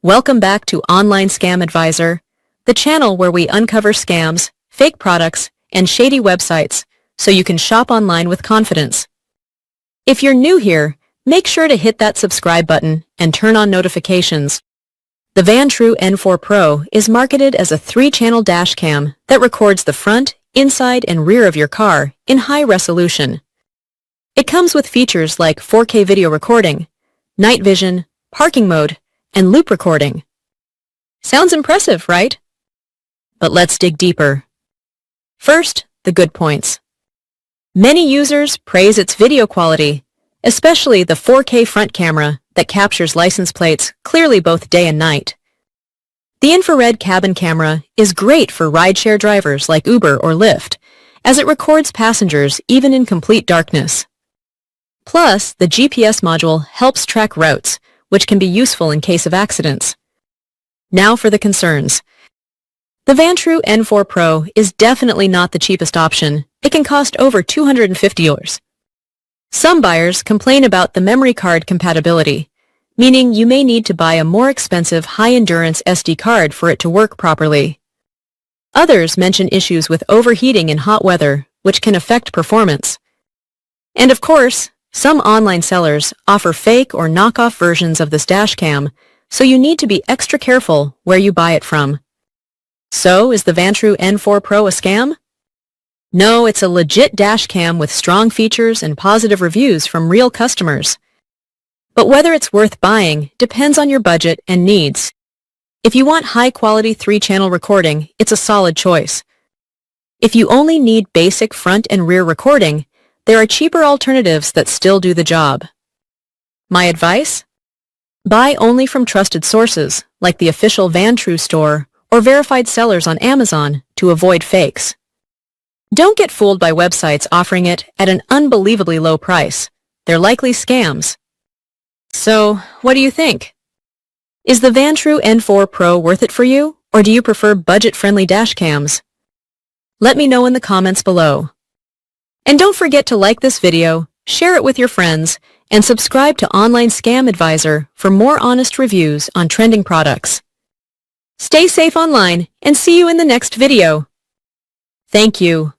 Welcome back to Online Scam Advisor, the channel where we uncover scams, fake products, and shady websites so you can shop online with confidence. If you're new here, make sure to hit that subscribe button and turn on notifications. The Vantrue N4 Pro is marketed as a 3-channel dashcam that records the front, inside, and rear of your car in high resolution. It comes with features like 4K video recording, night vision, parking mode, and loop recording. Sounds impressive, right? But let's dig deeper. First, the good points. Many users praise its video quality, especially the 4K front camera that captures license plates clearly both day and night. The infrared cabin camera is great for rideshare drivers like Uber or Lyft, as it records passengers even in complete darkness. Plus, the GPS module helps track routes, which can be useful in case of accidents. Now for the concerns. The Vantrue N4 Pro is definitely not the cheapest option. It can cost over $250. Some buyers complain about the memory card compatibility, meaning you may need to buy a more expensive high-endurance SD card for it to work properly. Others mention issues with overheating in hot weather, which can affect performance. And of course, some online sellers offer fake or knockoff versions of this dashcam, so you need to be extra careful where you buy it from. So, is the Vantrue N4 Pro a scam? No, it's a legit dashcam with strong features and positive reviews from real customers. But whether it's worth buying depends on your budget and needs. If you want high-quality 3-channel recording, it's a solid choice. If you only need basic front and rear recording, there are cheaper alternatives that still do the job. My advice? Buy only from trusted sources, like the official Vantrue store or verified sellers on Amazon, to avoid fakes. Don't get fooled by websites offering it at an unbelievably low price. They're likely scams. So, what do you think? Is the Vantrue N4 Pro worth it for you, or do you prefer budget-friendly dashcams? Let me know in the comments below. And don't forget to like this video, share it with your friends, and subscribe to Online Scam Advisor for more honest reviews on trending products. Stay safe online and see you in the next video. Thank you.